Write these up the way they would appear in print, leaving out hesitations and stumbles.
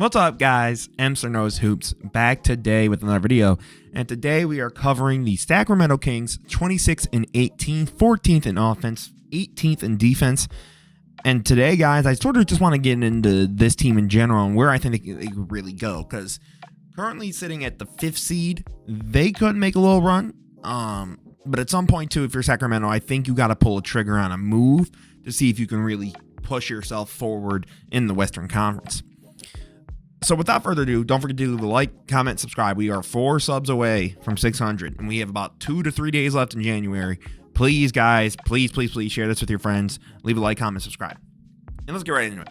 What's up, guys? Mr. Knows Hoops back today with another video, and today we are covering the Sacramento Kings 26 and 18, 14th in offense, 18th in defense. And today, guys, I sort of just want to get into this team in general and where I think they could really go, because currently sitting at the 5th seed, they could make a little run. But at some point too, if you're Sacramento, I think you got to pull a trigger on a move to see if you can really push yourself forward in the Western Conference. So without further ado, don't forget to leave a like, comment, subscribe. We are 4 subs away from 600, and we have about 2 to 3 days left in January. Please, guys, please share this with your friends. Leave a like, comment, subscribe. And let's get right into it.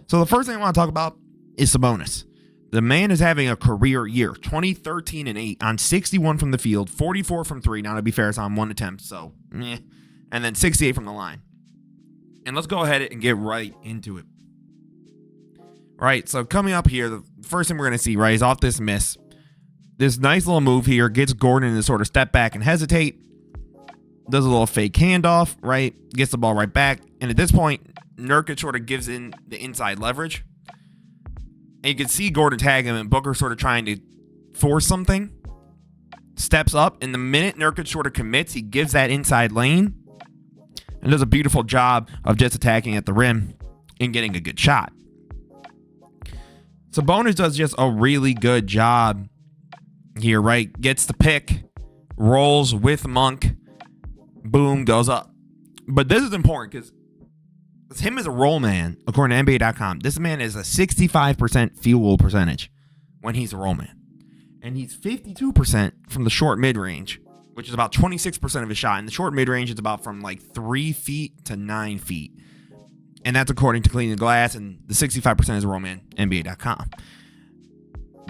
So the first thing I want to talk about is Sabonis. The man is having a career year, 13 and 8 on 61 from the field, 44 from 3. Now, to be fair, it's on 1 attempt, so and then 68 from the line. And let's go ahead and get right into it. Right, so coming up here, the first thing we're going to see, right, is off this miss. This nice little move here gets Gordon to sort of step back and hesitate. Does a little fake handoff, right? Gets the ball right back. And at this point, Nurkic sort of gives in the inside leverage. And you can see Gordon tag him, and Booker sort of trying to force something. Steps up, and the minute Nurkic sort of commits, he gives that inside lane. And does a beautiful job of just attacking at the rim and getting a good shot. Sabonis does just a really good job here, right? Gets the pick, rolls with Monk, boom, goes up. But this is important because him as a roll man, according to NBA.com, this man is a 65% field goal percentage when he's a roll man. And he's 52% from the short mid-range, which is about 26% of his shot. And the short mid-range is about from like 3 feet to 9 feet. And that's according to Clean the Glass, and the 65% is a roll man, NBA.com.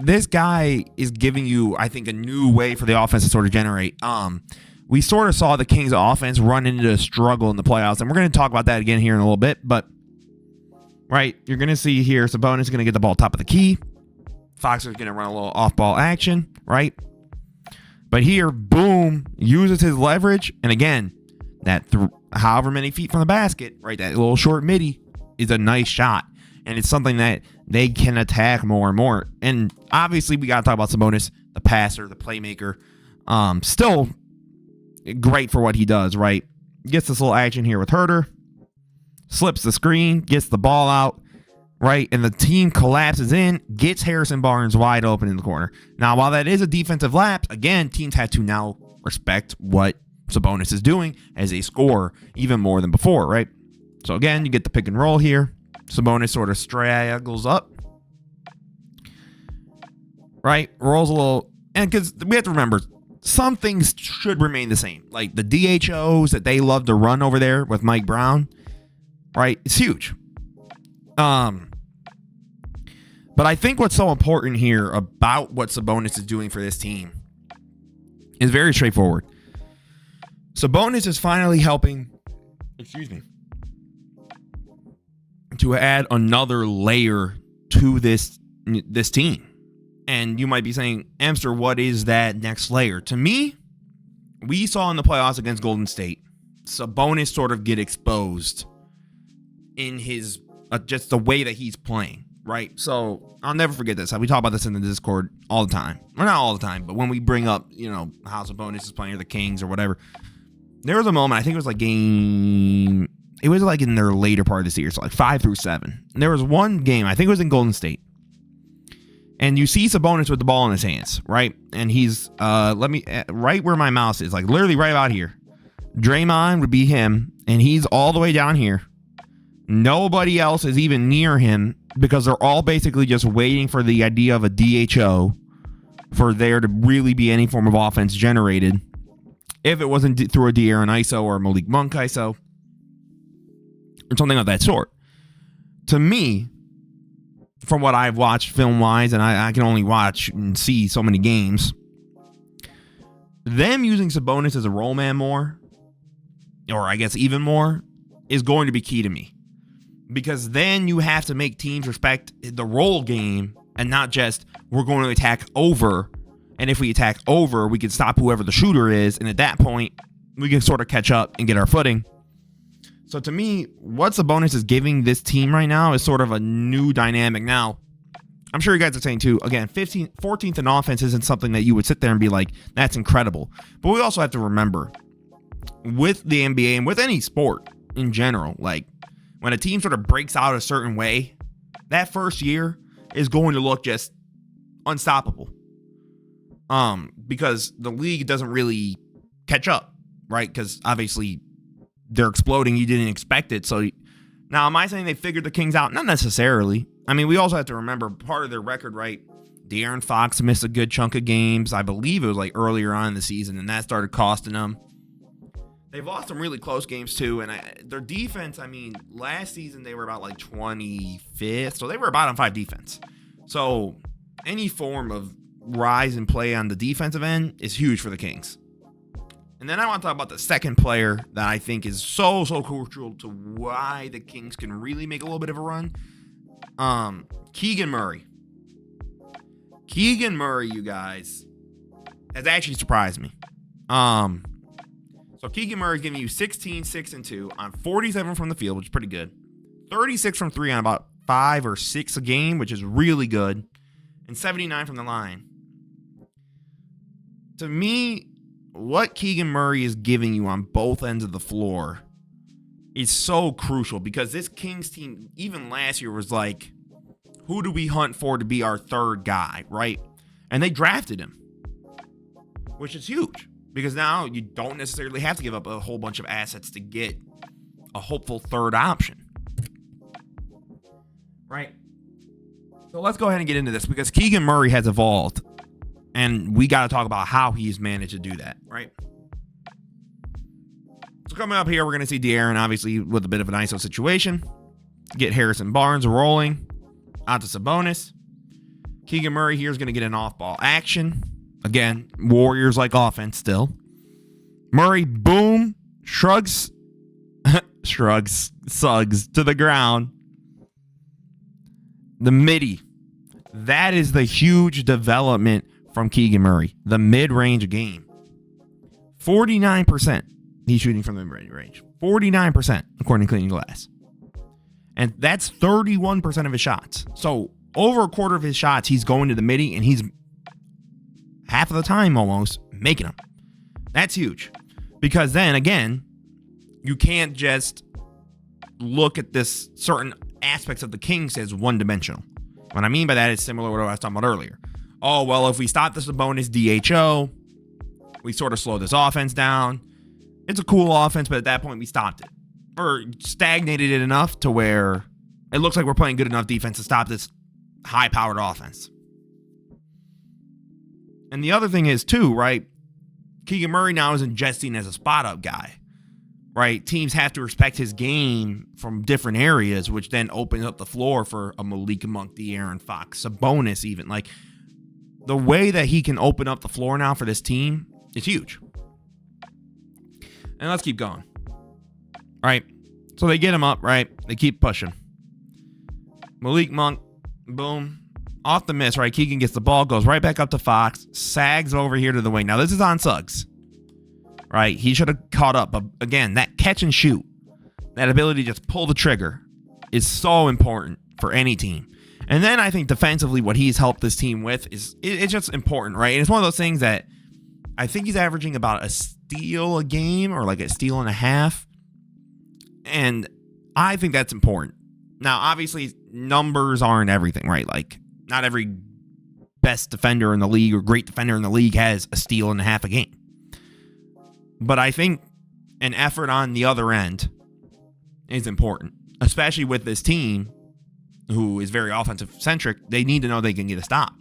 This guy is giving you, I think, a new way for the offense to sort of generate. We sort of saw the Kings offense run into a struggle in the playoffs, and we're going to talk about that again here in a little bit. But, right, you're going to see here Sabonis is going to get the ball top of the key. Fox is going to run a little off-ball action, right? But here, boom, uses his leverage, and again, that however many feet from the basket, right, that little short midi is a nice shot. And it's something that they can attack more and more. And obviously, we got to talk about Sabonis, the passer, the playmaker. Still great for what he does, right? Gets this little action here with Herter. Slips the screen, gets the ball out, right? And the team collapses in, gets Harrison Barnes wide open in the corner. Now, while that is a defensive lapse, again, teams had to now respect what Sabonis is doing as a scorer even more than before, right? So again, you get the pick and roll here. Sabonis sort of straggles up, right? Rolls a little, and because we have to remember, some things should remain the same. Like the DHOs that they love to run over there with Mike Brown, right? It's huge. But I think what's so important here about what Sabonis is doing for this team is very straightforward. Sabonis is finally helping, to add another layer to this team. And you might be saying, Amster, what is that next layer? To me, we saw in the playoffs against Golden State, Sabonis sort of get exposed in his, just the way that he's playing, right? So I'll never forget this. We talk about this in the Discord all the time. Well, not all the time, but when we bring up, how Sabonis is playing, or the Kings or whatever, there was a moment, I think it was like it was like in their later part of the series, so like 5 through 7. And there was one game, I think it was in Golden State. And you see Sabonis with the ball in his hands, right? And he's, right where my mouse is, like literally right about here. Draymond would be him, and he's all the way down here. Nobody else is even near him because they're all basically just waiting for the idea of a DHO for there to really be any form of offense generated. If it wasn't through a De'Aaron ISO or a Malik Monk ISO or something of that sort. To me, from what I've watched film-wise, and I can only watch and see so many games, them using Sabonis as a roll man more, or I guess even more, is going to be key to me. Because then you have to make teams respect the roll game and not just, we're going to attack over. And if we attack over, we can stop whoever the shooter is. And at that point, we can sort of catch up and get our footing. So to me, what Sabonis is giving this team right now is sort of a new dynamic. Now, I'm sure you guys are saying too, again, 14th in offense isn't something that you would sit there and be like, that's incredible. But we also have to remember, with the NBA and with any sport in general, like when a team sort of breaks out a certain way, that first year is going to look just unstoppable. Because the league doesn't really catch up, right? Because obviously they're exploding. You didn't expect it. So now, am I saying they figured the Kings out? Not necessarily. I mean, we also have to remember part of their record, right? De'Aaron Fox missed a good chunk of games. I believe it was like earlier on in the season, and that started costing them. They've lost some really close games too, and their defense, I mean, last season they were about like 25th, so they were bottom 5 defense. So any form of rise and play on the defensive end is huge for the Kings. And then I want to talk about the second player that I think is so crucial to why the Kings can really make a little bit of a run. Keegan Murray. Keegan Murray, you guys, has actually surprised me. So Keegan Murray is giving you 16, 6, and 2 on 47 from the field, which is pretty good. 36 from 3 on about 5 or 6 a game, which is really good. And 79 from the line. To me, what Keegan Murray is giving you on both ends of the floor is so crucial, because this Kings team, even last year, was like, who do we hunt for to be our third guy, right? And they drafted him, which is huge, because now you don't necessarily have to give up a whole bunch of assets to get a hopeful third option, right? So let's go ahead and get into this, because Keegan Murray has evolved, and we got to talk about how he's managed to do that, right? So coming up here, we're going to see De'Aaron, obviously, with a bit of an ISO situation. Get Harrison Barnes rolling. Out to Sabonis. Keegan Murray here is going to get an off-ball action. Again, Warriors-like offense still. Murray, boom, shrugs sugs to the ground. The midi. That is the huge development from Keegan Murray. The mid-range game. 49% he's shooting from the mid-range. 49% according to Clean Glass. And that's 31% of his shots. So over a quarter of his shots, he's going to the midi, and he's half of the time almost making them. That's huge. Because then, again, you can't just look at this certain aspects of the Kings as one-dimensional. What I mean by that is similar to what I was talking about earlier. Oh, well, if we stop this Sabonis DHO, we sort of slow this offense down. It's a cool offense, but at that point we stopped it. Or stagnated it enough to where it looks like we're playing good enough defense to stop this high-powered offense. And the other thing is, too, right? Keegan Murray now isn't just seen as a spot-up guy, right? Teams have to respect his game from different areas, which then opens up the floor for a Malik Monk, De'Aaron Fox, Sabonis even. Like, the way that he can open up the floor now for this team is huge. And let's keep going. All right. So they get him up, right? They keep pushing. Malik Monk, boom. Off the miss, right? Keegan gets the ball, goes right back up to Fox, sags over here to the wing. Now, this is on Suggs, right? He should have caught up. But again, that catch and shoot, that ability to just pull the trigger is so important for any team. And then I think defensively, what he's helped this team with is it's just important, right? And it's one of those things that I think he's averaging about a steal a game or like a steal and a half. And I think that's important. Now, obviously, numbers aren't everything, right? Like, not every best defender in the league or great defender in the league has a steal and a half a game. But I think an effort on the other end is important, especially with this team who is very offensive-centric. They need to know they can get a stop.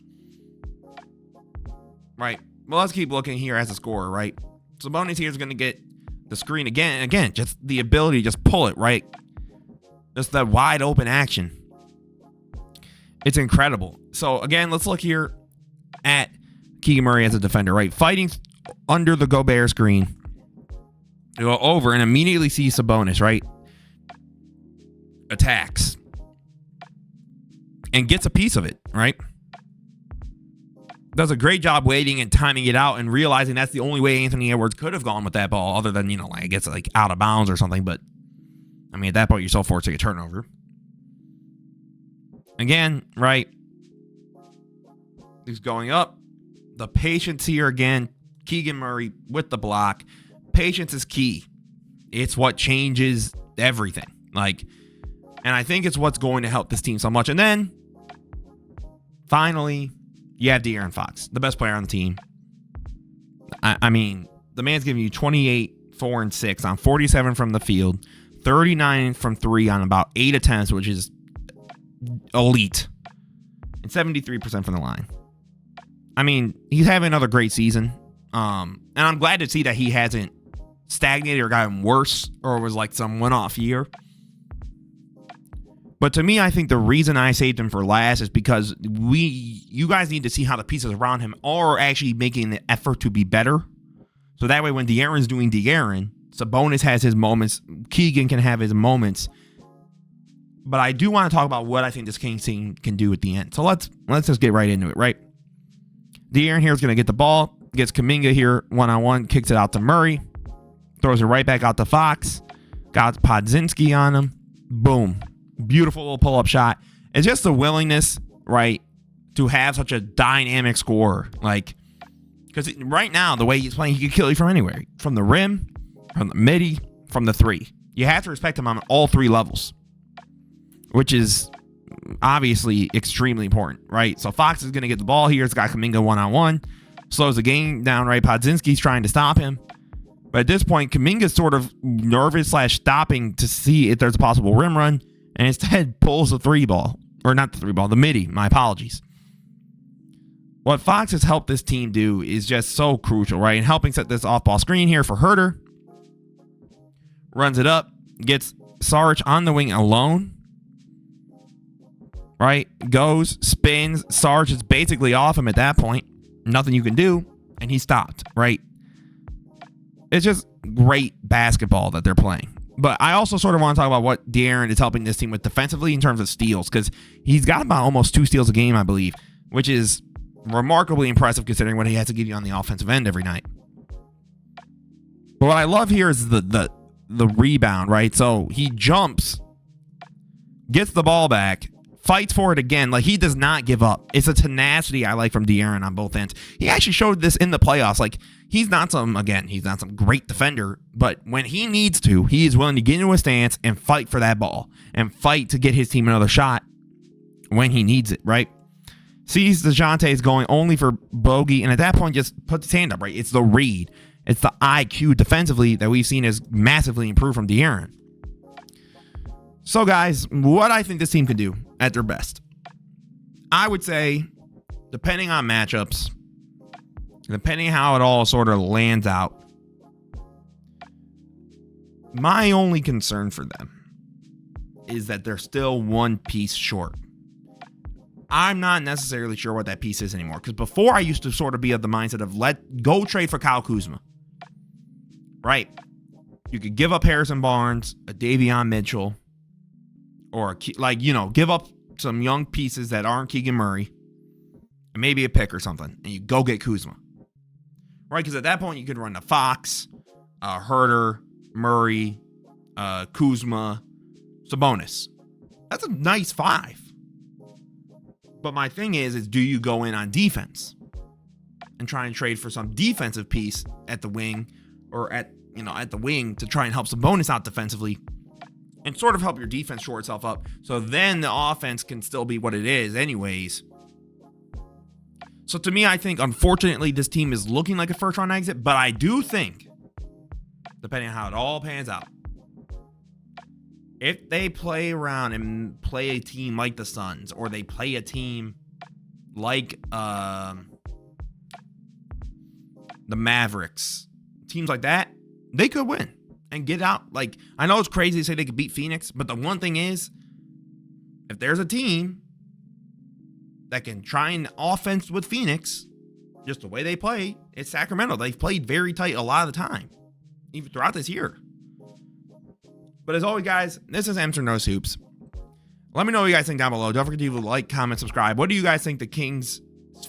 Right. Well, let's keep looking here as a scorer, right? Sabonis here is going to get the screen again. Again, just the ability to just pull it, right? Just that wide open action. It's incredible. So, again, let's look here at Keegan Murray as a defender, right? Fighting under the Gobert screen. You go over and immediately see Sabonis, right? Attacks. And gets a piece of it, right? Does a great job waiting and timing it out and realizing that's the only way Anthony Edwards could have gone with that ball, other than, like, it gets like out of bounds or something. But I mean, at that point, you're so forced to get turnover. Again, right? He's going up. The patience here again. Keegan Murray with the block. Patience is key. It's what changes everything. And I think it's what's going to help this team so much. And then, finally, you have De'Aaron Fox, the best player on the team. I mean, the man's giving you 28, 4, and 6 on 47 from the field, 39 from 3 on about 8 attempts, which is elite, and 73% from the line. I mean, he's having another great season. And I'm glad to see that he hasn't stagnated or gotten worse or was like some one-off year. But to me, I think the reason I saved him for last is because you guys need to see how the pieces around him are actually making the effort to be better. So that way when De'Aaron's doing De'Aaron, Sabonis has his moments, Keegan can have his moments. But I do want to talk about what I think this Kings team can do at the end. So let's just get right into it, right? De'Aaron here is going to get the ball, gets Kuminga here one-on-one, kicks it out to Murray, throws it right back out to Fox, got Podziemski on him, boom. Beautiful little pull-up shot. It's just the willingness, right, to have such a dynamic scorer. Because right now, the way he's playing, he can kill you from anywhere. From the rim, from the midi, from the three. You have to respect him on all three levels, which is obviously extremely important, right? So Fox is going to get the ball here. It's got Kuminga one-on-one. Slows the game down, right? Podziemski's trying to stop him. But at this point, Kuminga's sort of nervous/stopping to see if there's a possible rim run. And instead pulls the three ball. Or not the three ball, the midi. My apologies. What Fox has helped this team do is just so crucial, right? And helping set this off-ball screen here for Herter. Runs it up. Gets Sarge on the wing alone. Right? Goes, spins. Sarge is basically off him at that point. Nothing you can do. And he stopped, right? It's just great basketball that they're playing. But I also sort of want to talk about what De'Aaron is helping this team with defensively in terms of steals, because he's got about almost 2 steals a game, I believe, which is remarkably impressive considering what he has to give you on the offensive end every night. But what I love here is the rebound, right? So he jumps, gets the ball back, fights for it again. He does not give up. It's a tenacity I like from De'Aaron on both ends. He actually showed this in the playoffs. He's not some great defender, but when he needs to, he is willing to get into a stance and fight for that ball and fight to get his team another shot when he needs it, right? Sees DeJounte's going only for bogey, and at that point just puts his hand up, right? It's the read. It's the IQ defensively that we've seen is massively improved from De'Aaron. So, guys, what I think this team can do at their best. I would say, depending on matchups, depending how it all sort of lands out, my only concern for them is that they're still one piece short. I'm not necessarily sure what that piece is anymore, because before I used to sort of be of the mindset of go trade for Kyle Kuzma. Right? You could give up Harrison Barnes, a Davion Mitchell, or give up some young pieces that aren't Keegan Murray, and maybe a pick or something, and you go get Kuzma. Right? Because at that point, you could run the Fox, Herter, Murray, Kuzma, Sabonis. That's a nice 5. But my thing is do you go in on defense and try and trade for some defensive piece at the wing or at the wing to try and help Sabonis out defensively and sort of help your defense shore itself up so then the offense can still be what it is anyways. So to me, I think, unfortunately, this team is looking like a first-round exit, but I do think, depending on how it all pans out, if they play around and play a team like the Suns, or they play a team like the Mavericks, teams like that, they could win and get out. I know it's crazy to say they could beat Phoenix, but the one thing is, if there's a team that can try and offense with Phoenix, just the way they play, it's Sacramento. They've played very tight a lot of the time, even throughout this year. But as always, guys, this is Amster Nose Hoops. Let me know what you guys think down below. Don't forget to like, comment, subscribe. What do you guys think the Kings'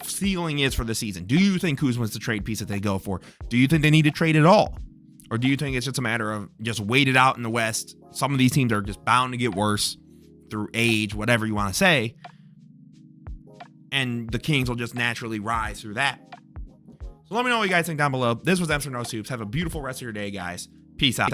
ceiling is for the season? Do you think Kuzma's the trade piece that they go for? Do you think they need to trade at all? Or do you think it's just a matter of just wait it out in the West? Some of these teams are just bound to get worse through age, whatever you want to say. and the Kings will just naturally rise through that. So let me know what you guys think down below. This was Ems from No Soups. Have a beautiful rest of your day, guys. Peace out.